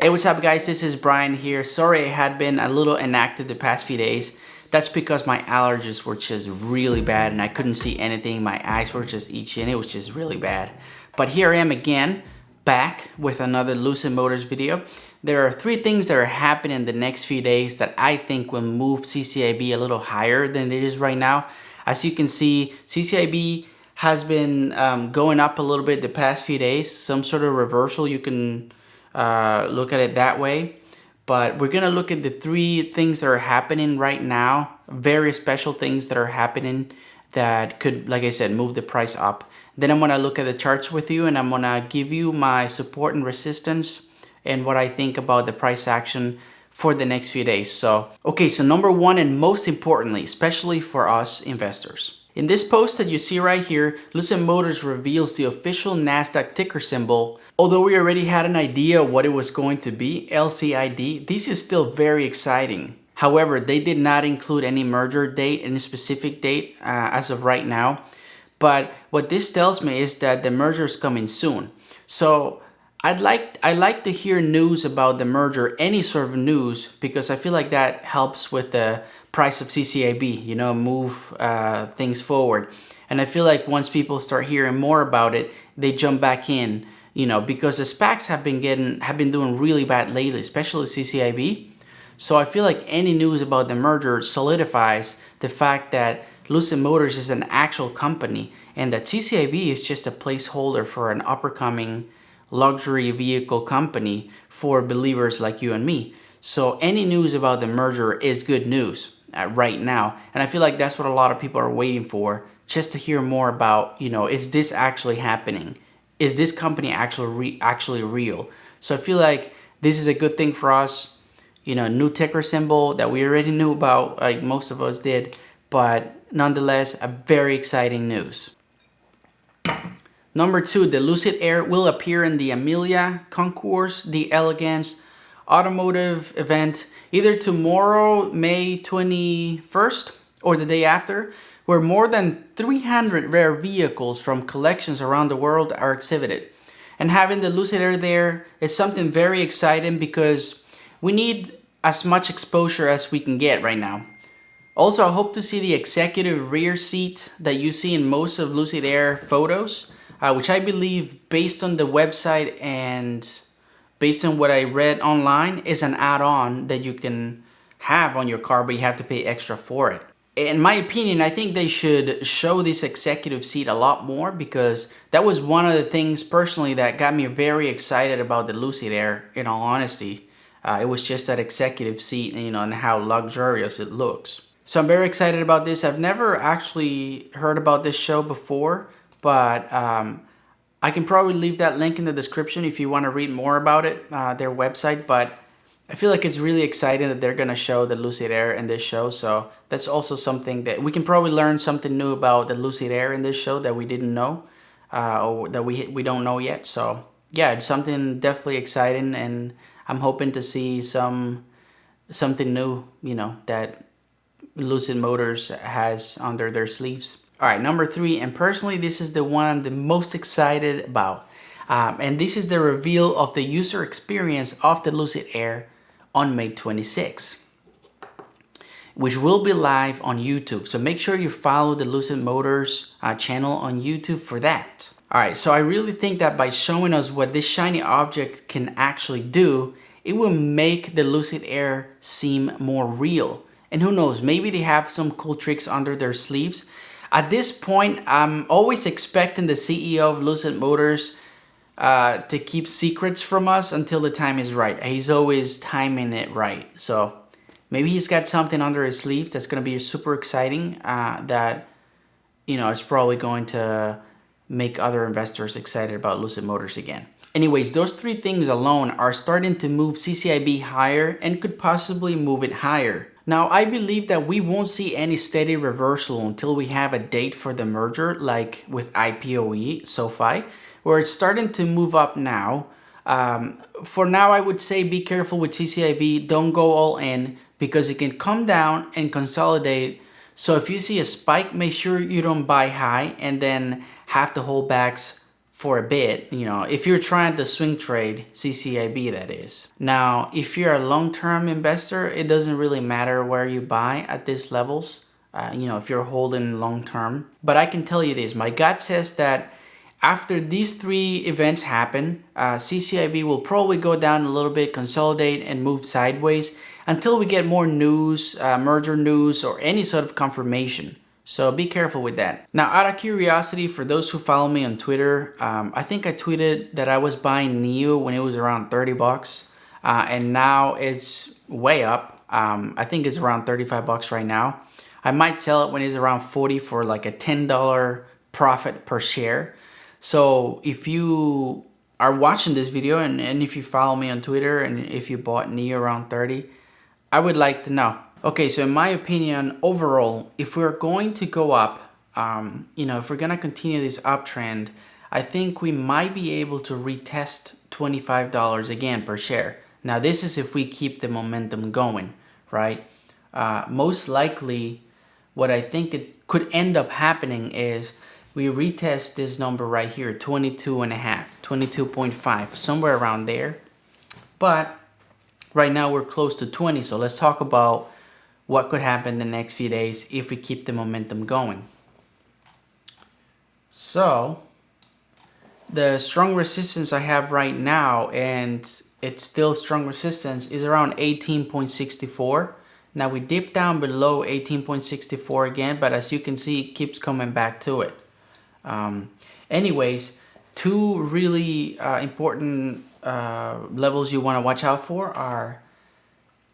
Hey, what's up guys? This is Brian here. Sorry I had been a little inactive the past few days. That's because my allergies were just really bad and I couldn't see anything. My eyes were just itching. It was just really bad. But here I am again, back with another Lucid Motors video. There are three things that are happening in the next few days that I think will move CCIV a little higher than it is right now. As you can see, CCIV has been going up a little bit the past few days. Some sort of reversal, you can look at it that way. But we're gonna look at the three things that are happening right now, very special things that are happening that could, like I said, move the price up. Then I'm gonna look at the charts with you and I'm gonna give you my support and resistance and what I think about the price action for the next few days. So number one, and most importantly, especially for us investors. In this post that you see right here, Lucid Motors reveals the official NASDAQ ticker symbol. Although we already had an idea what it was going to be, LCID, this is still very exciting. However, they did not include any merger date, any specific date as of right now. But what this tells me is that the merger is coming soon. So I'd like to hear news about the merger, any sort of news, because I feel like that helps with the price of CCIV, you know, move things forward. And I feel like once people start hearing more about it, they jump back in, you know, because the SPACs have been doing really bad lately, especially CCIV. So I feel like any news about the merger solidifies the fact that Lucid Motors is an actual company and that CCIV is just a placeholder for an upcoming luxury vehicle company for believers like you and me. So any news about the merger is good news right now. And I feel like that's what a lot of people are waiting for, just to hear more about, you know, is this actually happening? Is this company actually real? So I feel like this is a good thing for us. You know, new ticker symbol that we already knew about, like most of us did, but nonetheless, a very exciting news. Number two, the Lucid Air will appear in the Amelia Concours d'Elegance automotive event either tomorrow, May 21st, or the day after, where more than 300 rare vehicles from collections around the world are exhibited. And having the Lucid Air there is something very exciting because we need as much exposure as we can get right now. Also, I hope to see the executive rear seat that you see in most of Lucid Air photos, which I believe, based on the website and based on what I read online, is an add-on that you can have on your car, but you have to pay extra for it. In my opinion, I think they should show this executive seat a lot more because that was one of the things personally that got me very excited about the Lucid Air, in all honesty. It was just that executive seat, you know, and how luxurious it looks. So I'm very excited about this. I've never actually heard about this show before, but I can probably leave that link in the description if you want to read more about it, their website. But I feel like it's really exciting that they're going to show the Lucid Air in this show. So that's also something that we can probably learn something new about the Lucid Air in this show that we didn't know, or that we don't know yet. So yeah, it's something definitely exciting, and I'm hoping to see something new, you know, that Lucid Motors has under their sleeves. All right, number three, and personally this is the one I'm the most excited about. And this is the reveal of the user experience of the Lucid Air on May 26th, which will be live on YouTube. So make sure you follow the Lucid Motors channel on YouTube for that. All right, so I really think that by showing us what this shiny object can actually do, it will make the Lucid Air seem more real. And who knows, maybe they have some cool tricks under their sleeves. At this point, I'm always expecting the CEO of Lucid Motors to keep secrets from us until the time is right. He's always timing it right. So maybe he's got something under his sleeves that's going to be super exciting that, you know, it's probably going to make other investors excited about Lucid Motors again. Anyways, those three things alone are starting to move CCIV higher and could possibly move it higher. Now, I believe that we won't see any steady reversal until we have a date for the merger, like with IPOE, SoFi, where it's starting to move up now. For now, I would say be careful with CCIV. Don't go all in because it can come down and consolidate. So if you see a spike, make sure you don't buy high and then have the holdbacks for a bit, you know, if you're trying to swing trade CCIV, that is. Now, if you're a long-term investor, it doesn't really matter where you buy at these levels, you know, if you're holding long-term. But I can tell you this, my gut says that after these three events happen, CCIV will probably go down a little bit, consolidate, and move sideways until we get more news, merger news, or any sort of confirmation. So be careful with that. Now, out of curiosity, for those who follow me on Twitter, I think I tweeted that I was buying NIO when it was around 30 bucks. And now it's way up. I think it's around 35 bucks right now. I might sell it when it's around 40 for like a $10 profit per share. So if you are watching this video and if you follow me on Twitter and if you bought NIO around 30, I would like to know. Okay, so in my opinion, overall, if we're going to go up, you know, if we're going to continue this uptrend, I think we might be able to retest $25 again per share. Now, this is if we keep the momentum going, right? Most likely, what I think it could end up happening is we retest this number right here, 22.5, 22.5, somewhere around there. But right now we're close to 20, so let's talk about what could happen the next few days if we keep the momentum going. So the strong resistance I have right now, and it's still strong resistance, is around 18.64. Now we dip down below 18.64 again, but as you can see, it keeps coming back to it. Anyways, two really important levels you want to watch out for are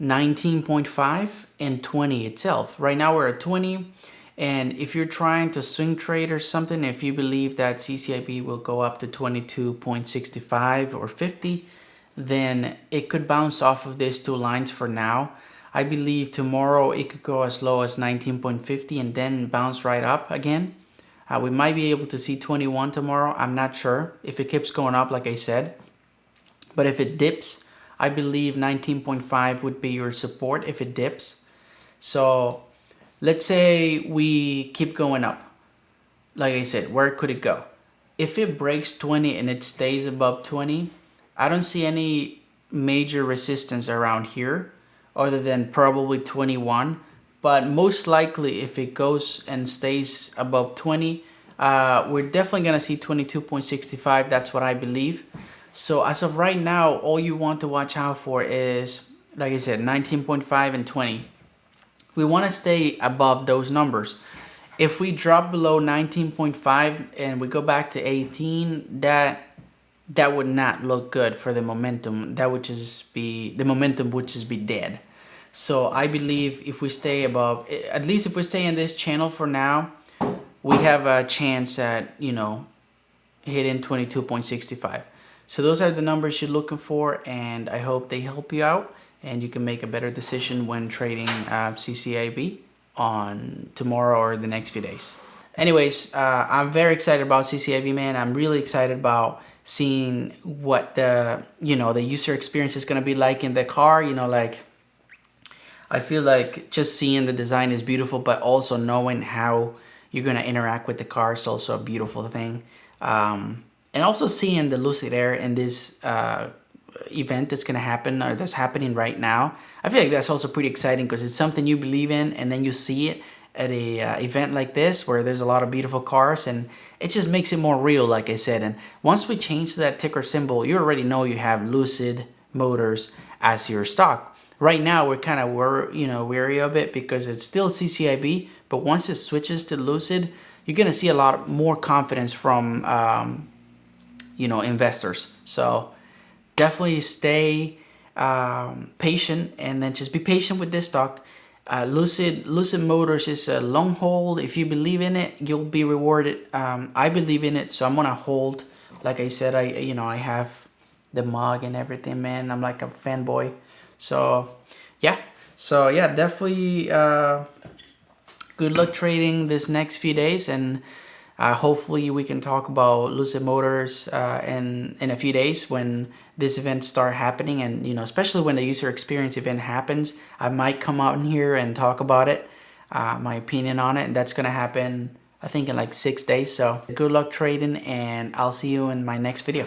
19.5 and 20 itself. Right now we're at 20, and if you're trying to swing trade or something, if you believe that CCIV will go up to 22.65 or 50, then it could bounce off of these two lines for now. I believe tomorrow it could go as low as 19.50 and then bounce right up again. We might be able to see 21 tomorrow. I'm not sure if it keeps going up, like I said. But if it dips, I believe 19.5 would be your support if it dips. So let's say we keep going up. Like I said, where could it go? If it breaks 20 and it stays above 20, I don't see any major resistance around here other than probably 21. But most likely, if it goes and stays above 20, we're definitely going to see 22.65. That's what I believe. So as of right now, all you want to watch out for is, like I said, 19.5 and 20. We want to stay above those numbers. If we drop below 19.5 and we go back to 18, that would not look good for the momentum. That would just be, the momentum would just be dead. So I believe if we stay above, at least if we stay in this channel for now, we have a chance at, you know, hitting 22.65. So those are the numbers you're looking for, and I hope they help you out and you can make a better decision when trading CCIV on tomorrow or the next few days. Anyways, I'm very excited about CCIV, man. I'm really excited about seeing what the, you know, the user experience is going to be like in the car. You know, like, I feel like just seeing the design is beautiful, but also knowing how you're going to interact with the car is also a beautiful thing. And also seeing the Lucid Air in this event that's going to happen, or that's happening right now, I feel like that's also pretty exciting because it's something you believe in, and then you see it at a event like this where there's a lot of beautiful cars, and it just makes it more real, like I said. And once we change that ticker symbol, you already know you have Lucid Motors as your stock. Right now, we're kind of wary of it because it's still CCIV, but once it switches to Lucid, you're going to see a lot more confidence from investors. So definitely stay patient, and then just be patient with this stock. Lucid Motors is a long hold. If you believe in it, you'll be rewarded. I believe in it, so I'm gonna hold. Like I said, I have the mug and everything, man. I'm like a fanboy. So yeah, definitely good luck trading this next few days, and hopefully we can talk about Lucid Motors in a few days when this event start happening, and especially when the user experience event happens. I might come out in here and talk about it, my opinion on it, and that's gonna happen I think in like 6 days. So good luck trading, and I'll see you in my next video.